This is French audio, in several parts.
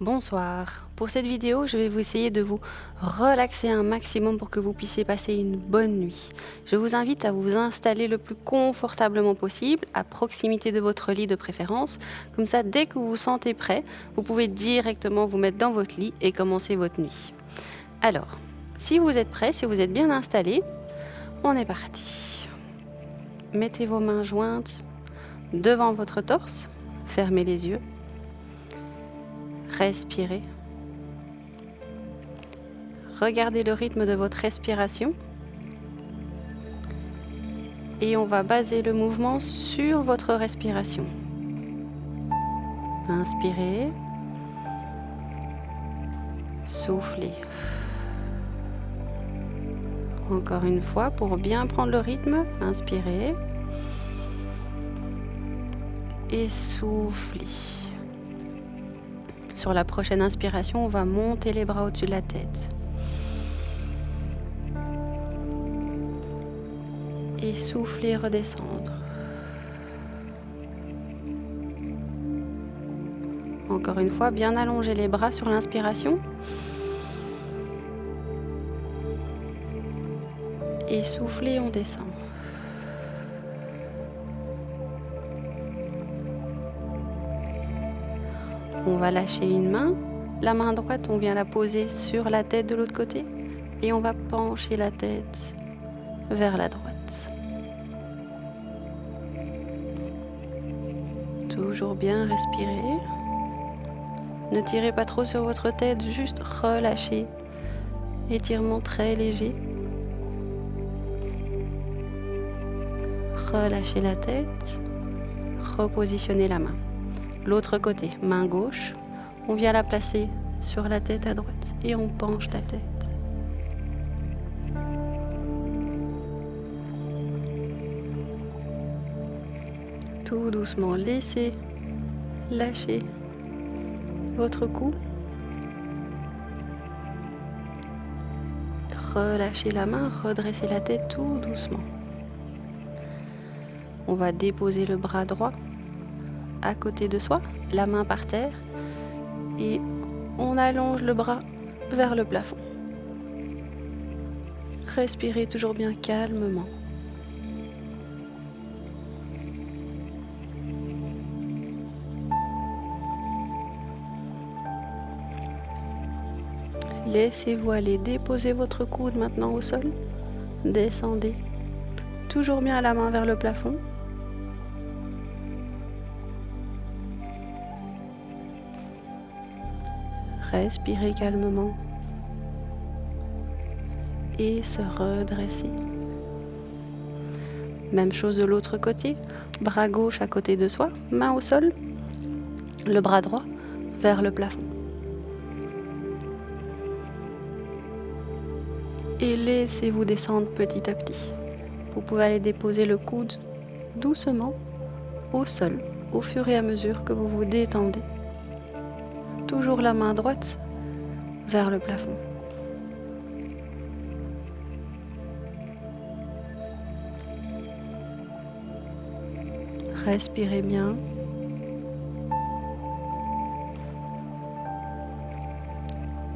Bonsoir. Pour cette vidéo, je vais vous essayer de vous relaxer un maximum pour que vous puissiez passer une bonne nuit. Je vous invite à vous installer le plus confortablement possible, à proximité de votre lit de préférence. Comme ça, dès que vous vous sentez prêt, vous pouvez directement vous mettre dans votre lit et commencer votre nuit. Alors, si vous êtes prêt, si vous êtes bien installé, on est parti. Mettez vos mains jointes devant votre torse, fermez les yeux. Respirez. Regardez le rythme de votre respiration. Et on va baser le mouvement sur votre respiration. Inspirez. Soufflez. Encore une fois, pour bien prendre le rythme, inspirez. Et soufflez. Sur la prochaine inspiration, on va monter les bras au-dessus de la tête. Et souffler, redescendre. Encore une fois, bien allonger les bras sur l'inspiration. Et souffler, on descend. On va lâcher une main. La main droite, on vient la poser sur la tête de l'autre côté. Et on va pencher la tête vers la droite. Toujours bien respirer. Ne tirez pas trop sur votre tête, juste relâchez. Étirement très léger. Relâchez la tête. Repositionnez la main. L'autre côté, main gauche, on vient la placer sur la tête à droite et on penche la tête. Tout doucement, laissez lâcher votre cou. Relâchez la main, redressez la tête tout doucement. On va déposer le bras droit à côté de soi, la main par terre, et on allonge le bras vers le plafond. Respirez toujours bien calmement. Laissez-vous aller, déposez votre coude maintenant au sol, descendez, toujours bien la main vers le plafond. Respirez calmement et se redresser. Même chose de l'autre côté, bras gauche à côté de soi, main au sol, le bras droit vers le plafond. Et laissez-vous descendre petit à petit. Vous pouvez aller déposer le coude doucement au sol au fur et à mesure que vous vous détendez. Toujours la main droite vers le plafond. Respirez bien.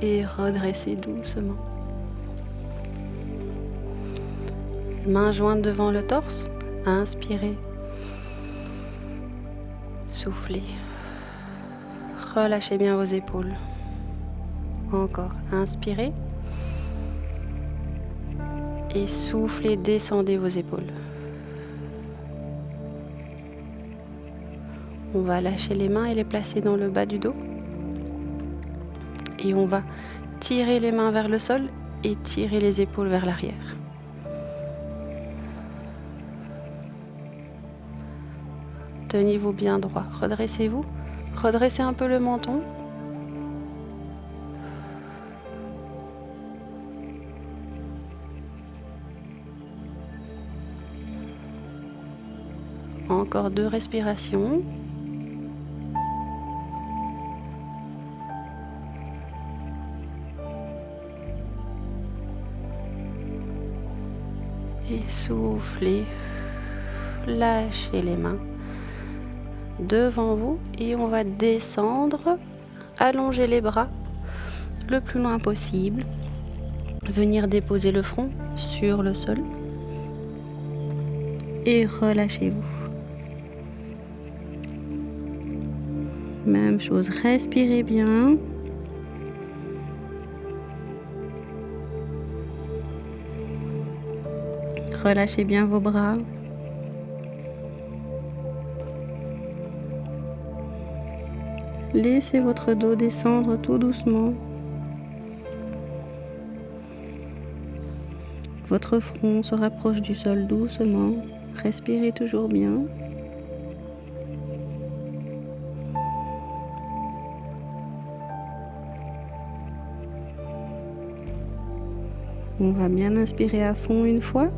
Et redressez doucement. Mains jointes devant le torse. Inspirez. Soufflez. Relâchez bien vos épaules. Encore, inspirez. Et soufflez, descendez vos épaules. On va lâcher les mains et les placer dans le bas du dos. Et on va tirer les mains vers le sol et tirer les épaules vers l'arrière. Tenez-vous bien droit, redressez-vous. Redressez un peu le menton. Encore 2 respirations. Et soufflez. Lâchez les mains devant vous et on va descendre allonger les bras le plus loin possible. Venir déposer le front sur le sol. Et relâchez-vous. Même chose, respirez bien. Relâchez bien vos bras. Laissez votre dos descendre tout doucement. Votre front se rapproche du sol doucement. Respirez toujours bien. On va bien inspirer à fond une fois.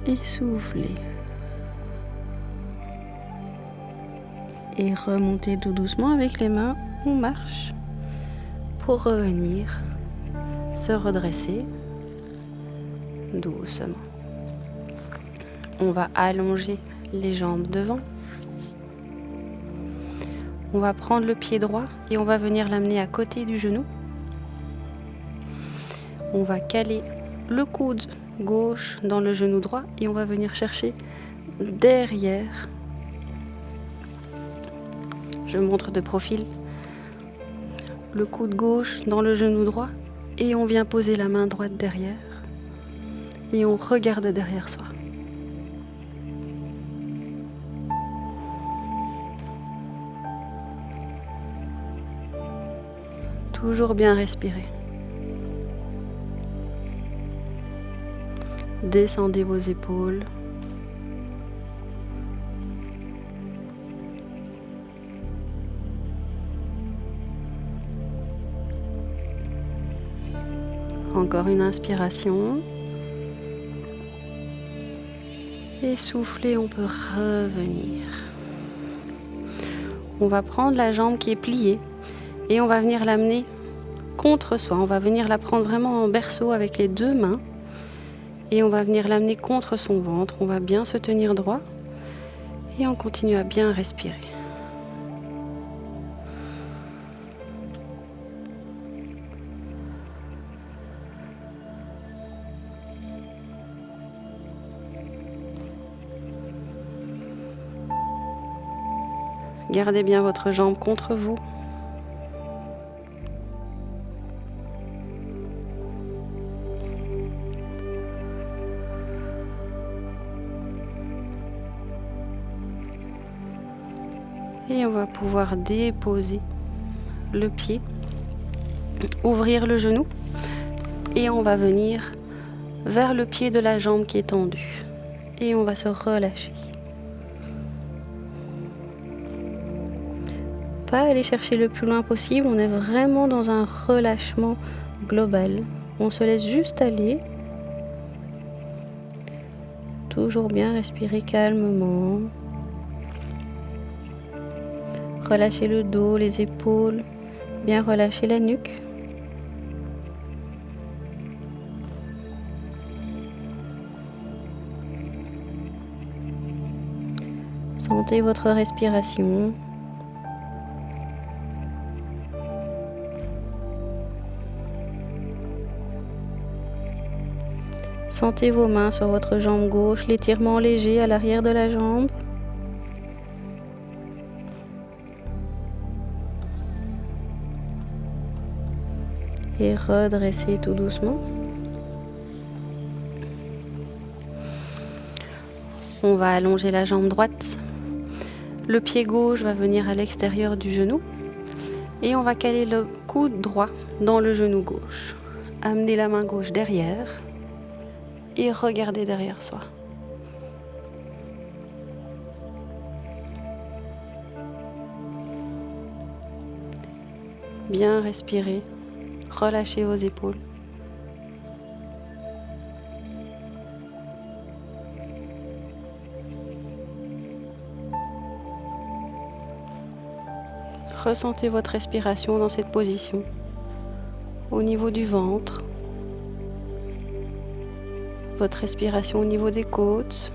Et souffler. Et remonter tout doucement avec les mains. On marche pour revenir se redresser doucement. On va allonger les jambes devant. On va prendre le pied droit et on va venir l'amener à côté du genou. On va caler le coude gauche dans le genou droit et on va venir chercher derrière. Je montre de profil. Le coude gauche dans le genou droit et on vient poser la main droite derrière et on regarde derrière soi. Toujours bien respirer. Descendez vos épaules. Encore une inspiration. Et soufflez, on peut revenir. On va prendre la jambe qui est pliée et on va venir l'amener contre soi. On va venir la prendre vraiment en berceau avec les deux mains. Et on va venir l'amener contre son ventre. On va bien se tenir droit. Et on continue à bien respirer. Gardez bien votre jambe contre vous. Et on va pouvoir déposer le pied, ouvrir le genou et on va venir vers le pied de la jambe qui est tendue. Et on va se relâcher. Pas aller chercher le plus loin possible, on est vraiment dans un relâchement global. On se laisse juste aller. Toujours bien respirer calmement. Relâchez le dos, les épaules, bien relâcher la nuque. Sentez votre respiration. Sentez vos mains sur votre jambe gauche, l'étirement léger à l'arrière de la jambe. Et redressez tout doucement. On va allonger la jambe droite. Le pied gauche va venir à l'extérieur du genou. Et on va caler le coude droit dans le genou gauche. Amenez la main gauche derrière. Et regardez derrière soi. Bien respirer. Relâchez vos épaules. Ressentez votre respiration dans cette position. Au niveau du ventre. Votre respiration au niveau des côtes.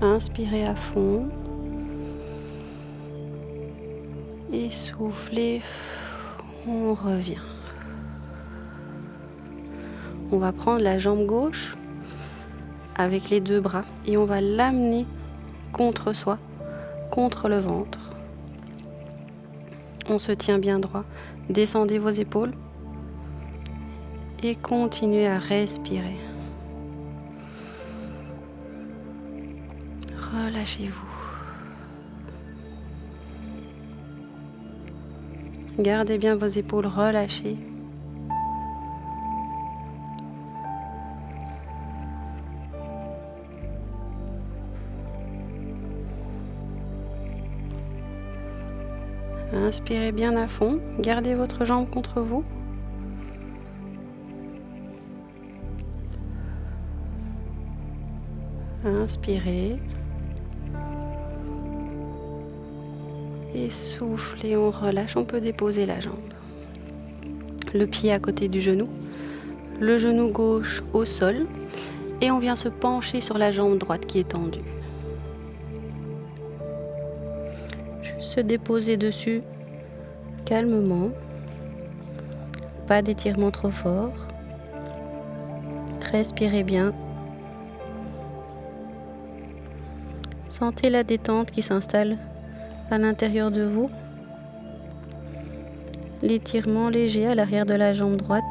Inspirez à fond. Et soufflez. On revient. On va prendre la jambe gauche avec les deux bras et on va l'amener contre soi, contre le ventre. On se tient bien droit. Descendez vos épaules et continuez à respirer. Relâchez-vous. Gardez bien vos épaules relâchées. Inspirez bien à fond. Gardez votre jambe contre vous. Inspirez. Et soufflez, on relâche. On peut déposer la jambe. Le pied à côté du genou. Le genou gauche au sol. Et on vient se pencher sur la jambe droite qui est tendue. Juste se déposer dessus calmement. Pas d'étirement trop fort. Respirez bien. Sentez la détente qui s'installe à l'intérieur de vous. L'étirement léger à l'arrière de la jambe droite.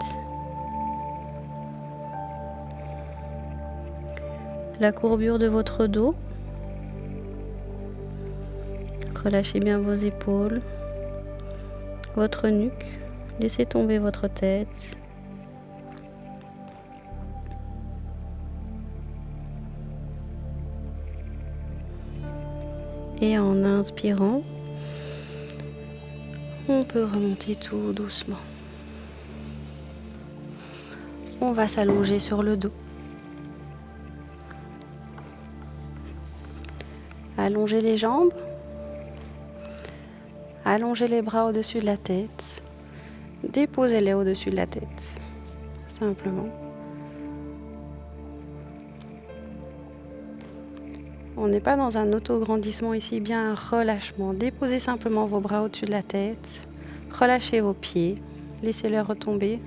La courbure de votre dos. Relâchez bien vos épaules, votre nuque. Laissez tomber votre tête. Et en inspirant, on peut remonter tout doucement. On va s'allonger sur le dos. Allongez les jambes. Allongez les bras au-dessus de la tête. Déposez-les au-dessus de la tête. Simplement. On n'est pas dans un auto-grandissement ici, bien un relâchement. Déposez simplement vos bras au-dessus de la tête. Relâchez vos pieds. Laissez-les retomber.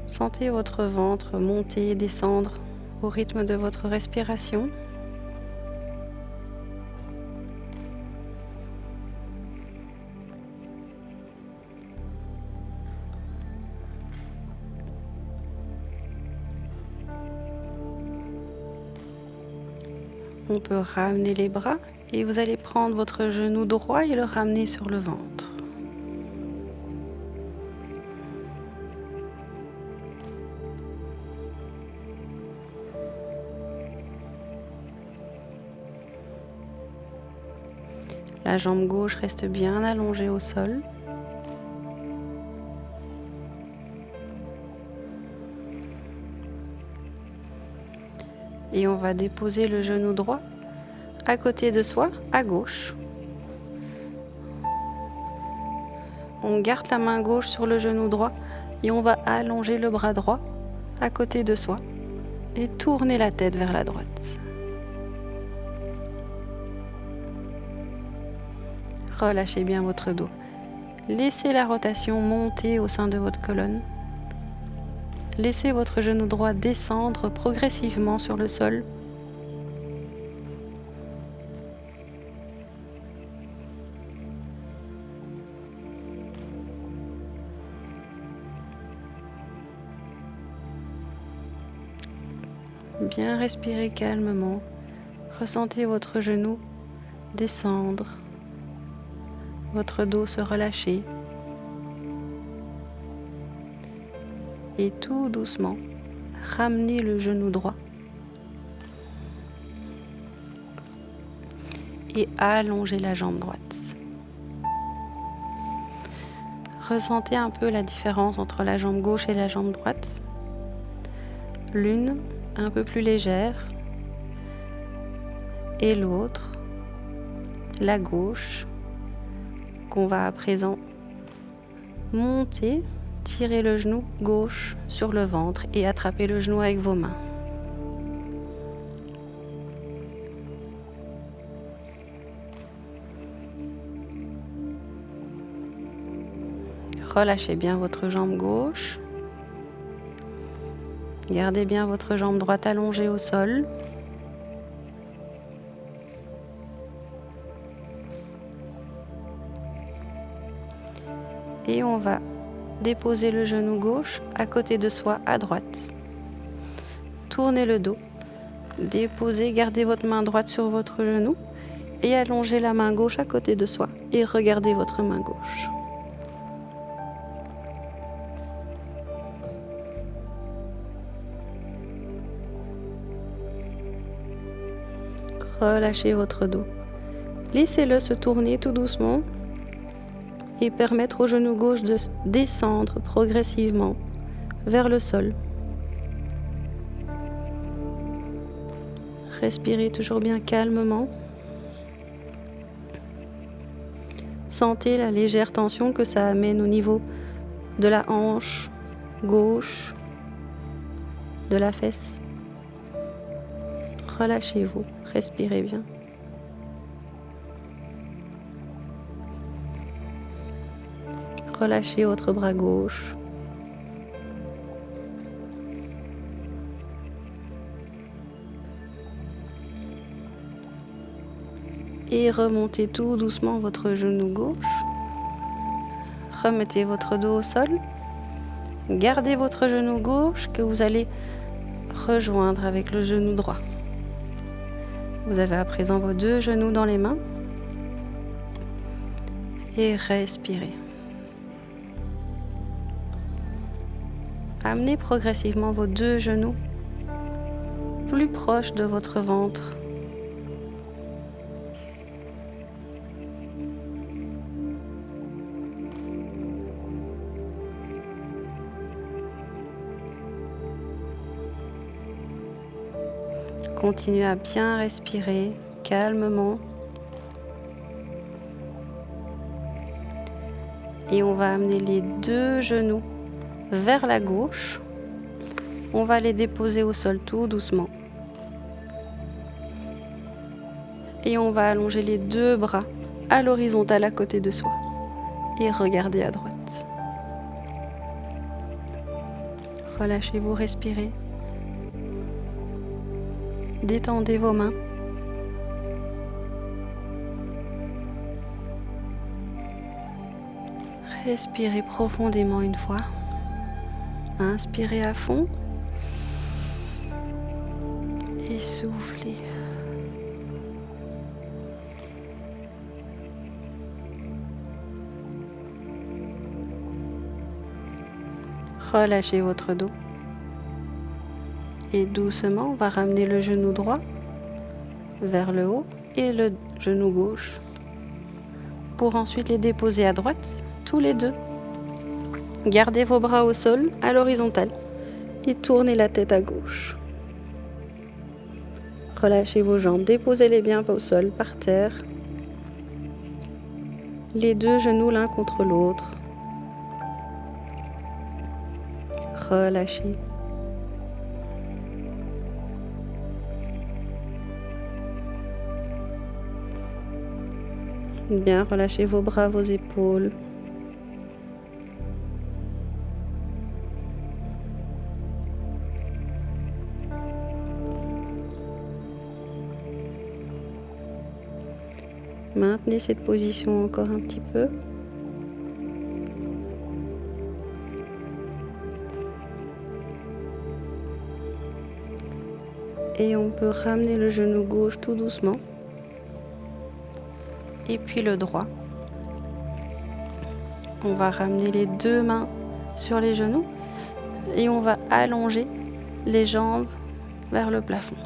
Sentez votre ventre monter et descendre au rythme de votre respiration. On peut ramener les bras et vous allez prendre votre genou droit et le ramener sur le ventre. La jambe gauche reste bien allongée au sol. Et on va déposer le genou droit à côté de soi, à gauche. On garde la main gauche sur le genou droit et on va allonger le bras droit à côté de soi et tourner la tête vers la droite. Relâchez bien votre dos. Laissez la rotation monter au sein de votre colonne. Laissez votre genou droit descendre progressivement sur le sol. Bien respirer calmement. Ressentez votre genou descendre, votre dos se relâcher. Et tout doucement, ramenez le genou droit et allongez la jambe droite. Ressentez un peu la différence entre la jambe gauche et la jambe droite. L'une un peu plus légère et l'autre, la gauche, qu'on va à présent monter tirez le genou gauche sur le ventre et attrapez le genou avec vos mains. Relâchez bien votre jambe gauche. Gardez bien votre jambe droite allongée au sol. Et on va déposer le genou gauche à côté de soi à droite. Tournez le dos. Déposez, gardez votre main droite sur votre genou et allongez la main gauche à côté de soi et regardez votre main gauche. Relâchez votre dos. Laissez-le se tourner tout doucement et permettre au genou gauche de descendre progressivement vers le sol. Respirez toujours bien calmement. Sentez la légère tension que ça amène au niveau de la hanche gauche, de la fesse. Relâchez-vous, respirez bien. Relâchez votre bras gauche. Et remontez tout doucement votre genou gauche. Remettez votre dos au sol. Gardez votre genou gauche que vous allez rejoindre avec le genou droit. Vous avez à présent vos deux genoux dans les mains. Et respirez. Amenez progressivement vos deux genoux plus proches de votre ventre. Continuez à bien respirer calmement. Et on va amener les deux genoux vers la gauche. On va les déposer au sol tout doucement. Et on va allonger les deux bras à l'horizontale à côté de soi. Et regardez à droite. Relâchez-vous, respirez. Détendez vos mains. Respirez profondément une fois. Inspirez à fond. Et soufflez. Relâchez votre dos. Et doucement, on va ramener le genou droit vers le haut et le genou gauche pour ensuite les déposer à droite, tous les deux. Gardez vos bras au sol, à l'horizontale et tournez la tête à gauche. Relâchez vos jambes, déposez-les bien au sol, par terre. Les deux genoux l'un contre l'autre. Relâchez. Bien, relâchez vos bras, vos épaules. Maintenez cette position encore un petit peu. Et on peut ramener le genou gauche tout doucement. Et puis le droit. On va ramener les deux mains sur les genoux et on va allonger les jambes vers le plafond.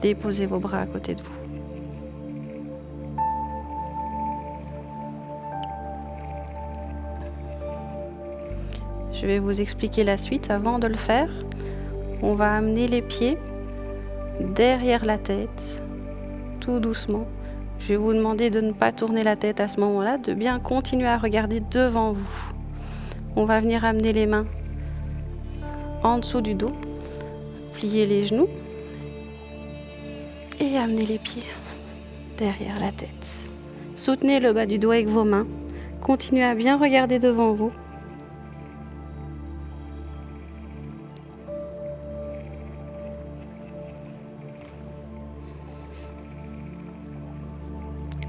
Déposez vos bras à côté de vous. Je vais vous expliquer la suite. Avant de le faire, on va amener les pieds derrière la tête, tout doucement, Je vais vous demander de ne pas tourner la tête à ce moment-là, de bien continuer à regarder devant vous. On va venir amener les mains en dessous du dos, plier les genoux et amener les pieds derrière la tête. Soutenez le bas du dos avec vos mains. Continuez à bien regarder devant vous.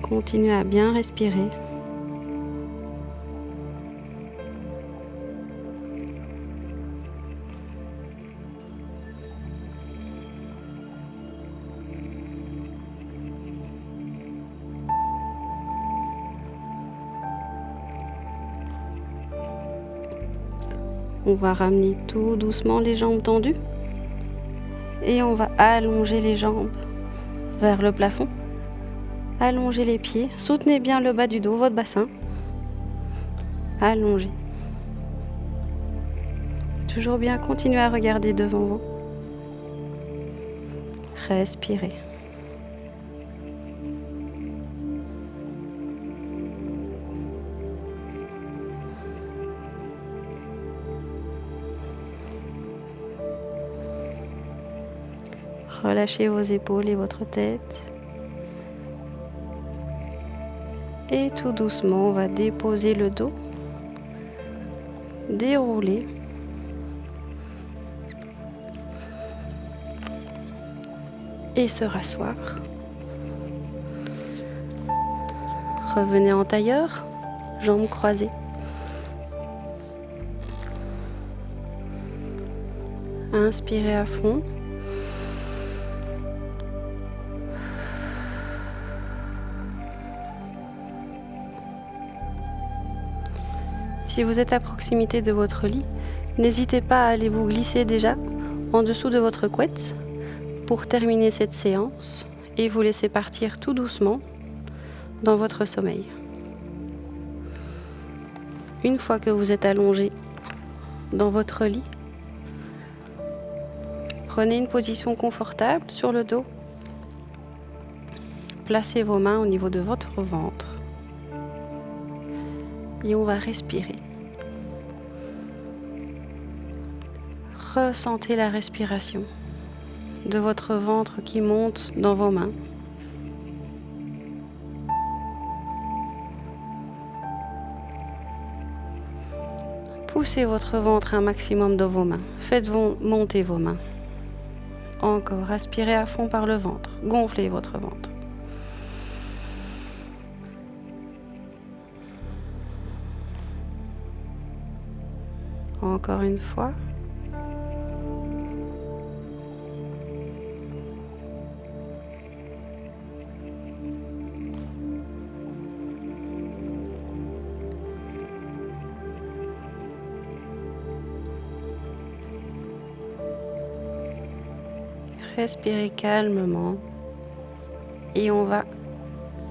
Continuez à bien respirer. On va ramener tout doucement les jambes tendues et on va allonger les jambes vers le plafond. Allongez les pieds, soutenez bien le bas du dos, votre bassin. Allongez. Toujours bien, continuez à regarder devant vous. Respirez. Relâchez vos épaules et votre tête. Et tout doucement, on va déposer le dos, dérouler. Et se rasseoir. Revenez en tailleur, jambes croisées. Inspirez à fond. Si vous êtes à proximité de votre lit, n'hésitez pas à aller vous glisser déjà en dessous de votre couette pour terminer cette séance et vous laisser partir tout doucement dans votre sommeil. Une fois que vous êtes allongé dans votre lit, prenez une position confortable sur le dos. Placez vos mains au niveau de votre ventre et on va respirer. Ressentez la respiration de votre ventre qui monte dans vos mains. Poussez votre ventre un maximum dans vos mains. Faites monter vos mains. Encore, aspirez à fond par le ventre. Gonflez votre ventre. Encore une fois. Respirez calmement et on va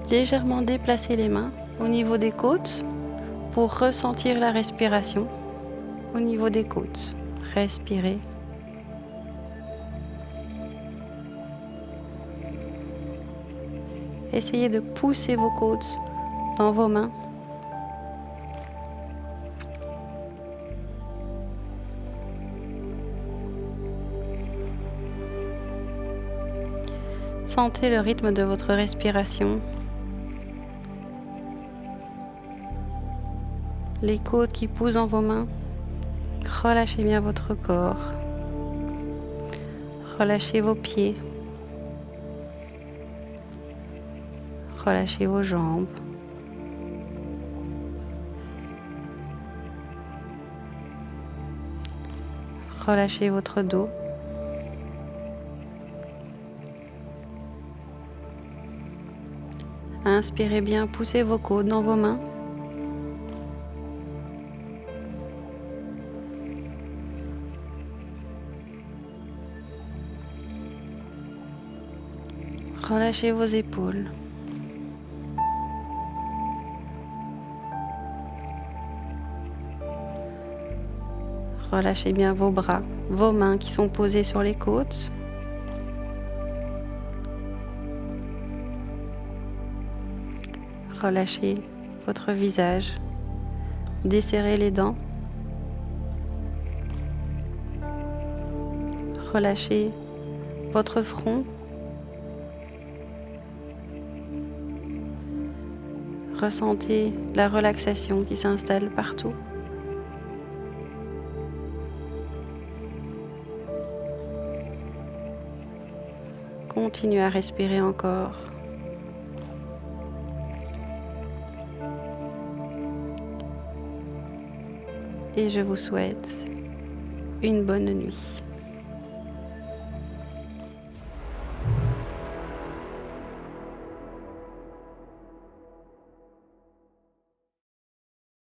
légèrement déplacer les mains au niveau des côtes pour ressentir la respiration au niveau des côtes. Respirez. Essayez de pousser vos côtes dans vos mains. Sentez le rythme de votre respiration. Les côtes qui poussent dans vos mains. Relâchez bien votre corps. Relâchez vos pieds. Relâchez vos jambes. Relâchez votre dos. Inspirez bien, poussez vos côtes dans vos mains. Relâchez vos épaules. Relâchez bien vos bras, vos mains qui sont posées sur les côtes. Relâchez votre visage, desserrez les dents, relâchez votre front, ressentez la relaxation qui s'installe partout. Continuez à respirer encore. Et je vous souhaite une bonne nuit.